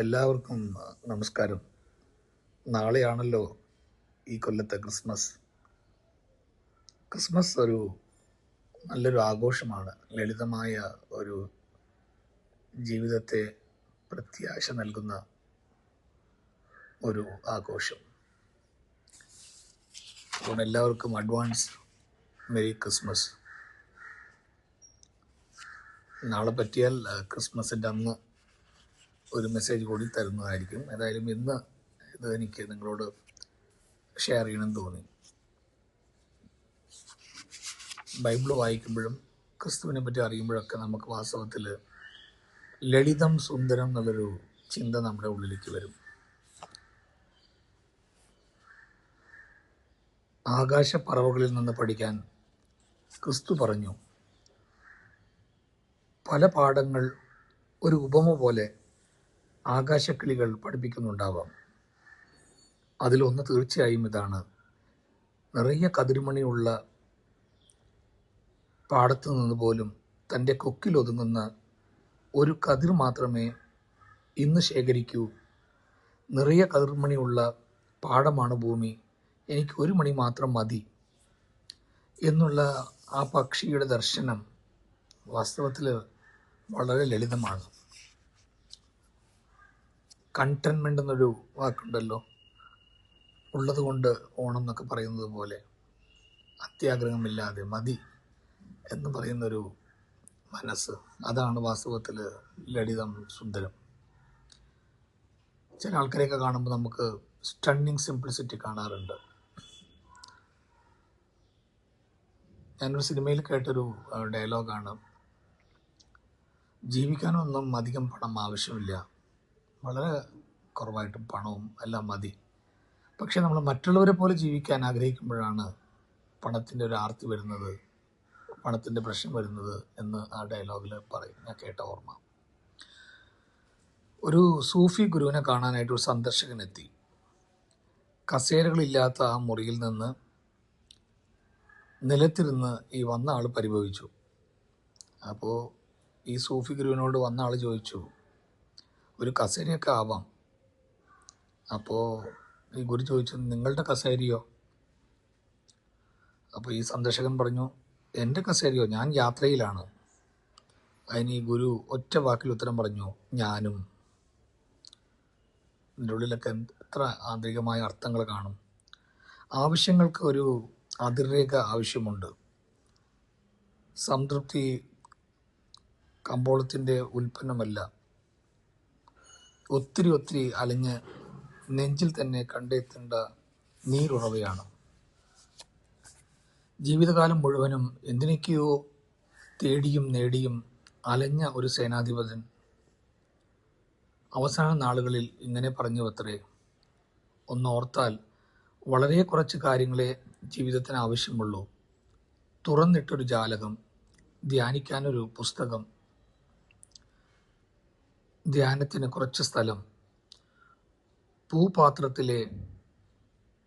എല്ലാവർക്കും നമസ്കാരം. നാളെയാണല്ലോ ഈ കൊല്ലത്തെ ക്രിസ്മസ്. ക്രിസ്മസ് ഒരു നല്ലൊരു ആഘോഷമാണ്. ലളിതമായ ഒരു ജീവിതത്തെ പ്രത്യാശ നൽകുന്ന ഒരു ആഘോഷം. അതുകൊണ്ട് എല്ലാവർക്കും അഡ്വാൻസ് മെരി ക്രിസ്മസ്. നാളെ പറ്റിയാൽ ക്രിസ്മസിൻ്റെ അന്ന് ഒരു മെസ്സേജ് കൂടി തരുന്നതായിരിക്കും. ഏതായാലും ഇന്ന് ഇത് എനിക്ക് നിങ്ങളോട് ഷെയർ ചെയ്യണമെന്ന് തോന്നി. ബൈബിൾ വായിക്കുമ്പോഴും ക്രിസ്തുവിനെ പറ്റി അറിയുമ്പോഴൊക്കെ നമുക്ക് വാസ്തവത്തിൽ ലളിതം സുന്ദരം എന്നുള്ളൊരു ചിന്ത നമ്മുടെ ഉള്ളിലേക്ക് വരും. ആകാശപ്പറവകളിൽ നിന്ന് പഠിക്കാൻ ക്രിസ്തു പറഞ്ഞു, പല പാഠങ്ങൾ ഒരു ഉപമ പോലെ ആകാശക്കിളികൾ പഠിപ്പിക്കുന്നുണ്ടാവാം. അതിലൊന്ന് തീർച്ചയായും ഇതാണ്: നിറയെ കതിർമണിയുള്ള പാടത്തു നിന്ന് പോലും തൻ്റെ കൊക്കിലൊതുങ്ങുന്ന ഒരു കതിർ മാത്രമേ ഇന്ന് ശേഖരിക്കൂ. നിറയെ കതിർമണിയുള്ള പാടമാണ് ഭൂമി, എനിക്ക് ഒരു മണി മാത്രം മതി എന്നുള്ള ആ പക്ഷിയുടെ ദർശനം വാസ്തവത്തിൽ വളരെ ലളിതമാണ്. കണ്ടൻമെൻ്റ് എന്നൊരു വാക്കുണ്ടല്ലോ, ഉള്ളത് കൊണ്ട് ഓണം എന്നൊക്കെ പറയുന്നത് പോലെ അത്യാഗ്രഹമില്ലാതെ മതി എന്ന് പറയുന്നൊരു മനസ്സ്, അതാണ് വാസ്തവത്തിൽ ലളിതം സുന്ദരം. ചില ആൾക്കാരെയൊക്കെ കാണുമ്പോൾ നമുക്ക് സ്റ്റണ്ണിങ് സിംപ്ലിസിറ്റി കാണാറുണ്ട്. ഞാനൊരു സിനിമയിൽ കേട്ടൊരു ഡയലോഗാണ്: ജീവിക്കാനൊന്നും അധികം പണം ആവശ്യമില്ല, വളരെ കുറവായിട്ടും പണവും എല്ലാം മതി. പക്ഷെ നമ്മൾ മറ്റുള്ളവരെ പോലെ ജീവിക്കാൻ ആഗ്രഹിക്കുമ്പോഴാണ് പണത്തിൻ്റെ ഒരു ആർത്തി വരുന്നത്, പണത്തിൻ്റെ പ്രശ്നം വരുന്നത് എന്ന് ആ ഡയലോഗിൽ പറയും. ഞാൻ കേട്ട ഓർമ്മ. ഒരു സൂഫി ഗുരുവിനെ കാണാനായിട്ട് ഒരു സന്ദർശകൻ എത്തി. കസേരകളില്ലാത്ത ആ മുറിയിൽ നിന്ന് നിലത്തിരുന്ന് ഈ വന്ന ആൾ പരിഭവിച്ചു. അപ്പോൾ ഈ സൂഫി ഗുരുവിനോട് വന്ന ആൾ ചോദിച്ചു, ഒരു കസേരയൊക്കെ ആവാം. അപ്പോൾ ഈ ഗുരു ചോദിച്ചു, നിങ്ങളുടെ കസേരയോ? അപ്പോൾ ഈ സന്ദർശകൻ പറഞ്ഞു, എൻ്റെ കസേരയോ? ഞാൻ യാത്രയിലാണ്. അതിന് ഈ ഗുരു ഒറ്റ വാക്കിൽ ഉത്തരം പറഞ്ഞു, ഞാനും. ഇതിൻ്റെ ഉള്ളിലൊക്കെ എത്ര ആന്തരികമായ അർത്ഥങ്ങൾ കാണും. ആവശ്യങ്ങൾക്ക് ഒരു അതിർരേഖ ആവശ്യമുണ്ട്. സംതൃപ്തി കമ്പോളത്തിൻ്റെ ഉൽപ്പന്നമല്ല, ഒത്തിരി അലഞ്ഞ് നെഞ്ചിൽ തന്നെ കണ്ടെത്തേണ്ട നീരുറവയാണ്. ജീവിതകാലം മുഴുവനും എന്തിനൊക്കെയോ തേടിയും നേടിയും അലഞ്ഞ ഒരു സേനാധിപൻ അവസാന നാളുകളിൽ ഇങ്ങനെ പറഞ്ഞു അത്രേ: ഒന്നോർത്താൽ വളരെ കുറച്ച് കാര്യങ്ങളെ ജീവിതത്തിന് ആവശ്യമുള്ളൂ. തുറന്നിട്ടൊരു ജാലകം, ധ്യാനിക്കാനൊരു പുസ്തകം, ധ്യാനത്തിന് കുറച്ച് സ്ഥലം, പൂപാത്രത്തിലെ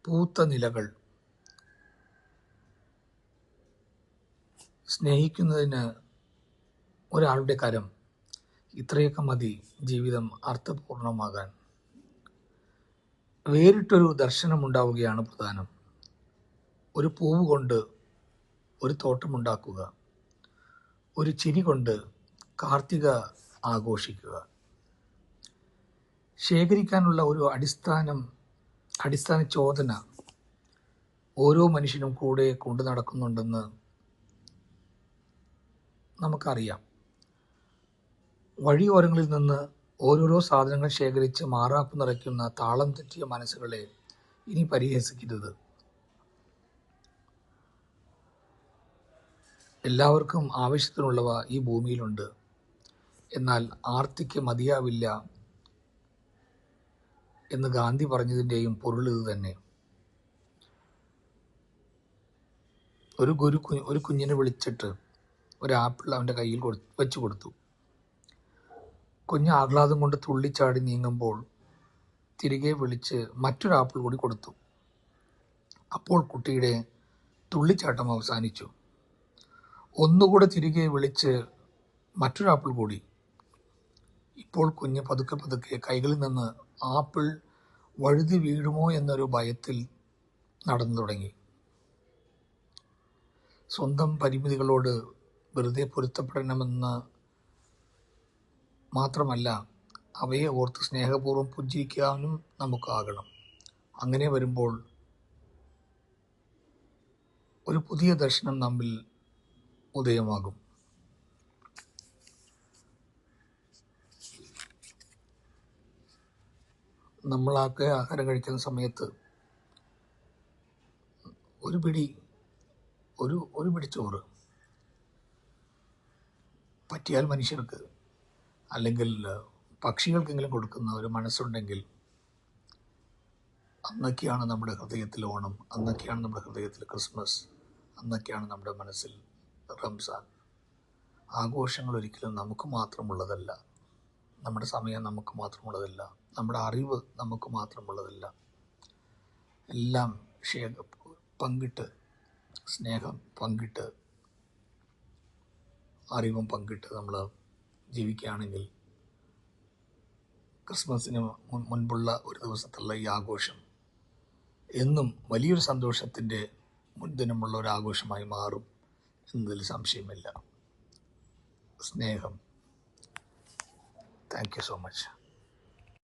പൂത്ത നിലകൾ, സ്നേഹിക്കുന്നതിന് ഒരാളുടെ കരം. ഇത്രയൊക്കെ മതി ജീവിതം അർത്ഥപൂർണമാകാൻ. വേറിട്ടൊരു ദർശനമുണ്ടാവുകയാണ് പ്രധാനം. ഒരു പൂവ് കൊണ്ട് ഒരു തോട്ടമുണ്ടാക്കുക, ഒരു ചിരി കൊണ്ട് കാർത്തിക ആഘോഷിക്കുക. ശേഖരിക്കാനുള്ള ഒരു അടിസ്ഥാന ചോദന ഓരോ മനുഷ്യനും കൂടെ കൊണ്ടു നടക്കുന്നുണ്ടെന്ന് നമുക്കറിയാം. വഴിയോരങ്ങളിൽ നിന്ന് ഓരോരോ സാധനങ്ങൾ ശേഖരിച്ച് മാറാപ്പ് നിറയ്ക്കുന്ന താളം തെറ്റിയ മനസ്സുകളെ ഇനി പരിഹസിക്കരുത്. എല്ലാവർക്കും ആവശ്യത്തിനുള്ളവ ഈ ഭൂമിയിലുണ്ട്. എന്നാൽ ആർത്തിക്ക് മതിയാവില്ല എന്ന് ഗാന്ധി പറഞ്ഞതിൻ്റെയും പൊരുൾ ഇത് തന്നെ. ഒരു കുഞ്ഞിനെ വിളിച്ചിട്ട് ഒരു ആപ്പിൾ അവൻ്റെ കയ്യിൽ വെച്ച് കൊടുത്തു. കുഞ്ഞ് ആഹ്ലാദം കൊണ്ട് തുള്ളിച്ചാടി നീങ്ങുമ്പോൾ തിരികെ വിളിച്ച് മറ്റൊരു ആപ്പിൾ കൂടി കൊടുത്തു. അപ്പോൾ കുട്ടിയുടെ തുള്ളിച്ചാട്ടം അവസാനിച്ചു. ഒന്നുകൂടെ തിരികെ വിളിച്ച് മറ്റൊരു ആപ്പിൾ കൂടി. ഇപ്പോൾ കുഞ്ഞ് പതുക്കെ പതുക്കെ കൈകളിൽ നിന്ന് ആപ്പിൾ വഴുതി വീഴുമോ എന്നൊരു ഭയത്തിൽ നടന്നു തുടങ്ങി. സ്വന്തം പരിമിതികളോട് വെറുതെ പൊരുത്തപ്പെടണമെന്ന് മാത്രമല്ല, അവയെ ഓർത്ത് സ്നേഹപൂർവ്വം പുഞ്ചിരിക്കാനും നമുക്കാകണം. അങ്ങനെ വരുമ്പോൾ ഒരു പുതിയ ദർശനം നമ്മിൽ ഉദയമാകും. നമ്മളൊക്കെ ആഹാരം കഴിക്കുന്ന സമയത്ത് ഒരു പിടി ചോറ് പറ്റിയാൽ മനുഷ്യർക്ക് അല്ലെങ്കിൽ പക്ഷികൾക്കെങ്കിലും കൊടുക്കുന്ന ഒരു മനസ്സുണ്ടെങ്കിൽ അന്നൊക്കെയാണ് നമ്മുടെ ഹൃദയത്തിൽ ഓണം, അന്നൊക്കെയാണ് നമ്മുടെ ഹൃദയത്തിൽ ക്രിസ്മസ്, അന്നൊക്കെയാണ് നമ്മുടെ മനസ്സിൽ റംസാൻ. ആഘോഷങ്ങൾ ഒരിക്കലും നമുക്ക് മാത്രമുള്ളതല്ല, നമ്മുടെ സമയം നമുക്ക് മാത്രമുള്ളതല്ല, നമ്മുടെ അറിവ് നമുക്ക് മാത്രമുള്ളതല്ല. എല്ലാം പങ്കിട്ട്, സ്നേഹം പങ്കിട്ട്, അറിവും പങ്കിട്ട് നമ്മൾ ജീവിക്കുകയാണെങ്കിൽ ക്രിസ്മസിന് മുൻപുള്ള ഒരു ദിവസത്തുള്ള ഈ ആഘോഷം എന്നും വലിയൊരു സന്തോഷത്തിൻ്റെ മുൻദിനമുള്ള ഒരു ആഘോഷമായി മാറും എന്നതിൽ സംശയമില്ല. സ്നേഹം. Thank you so much.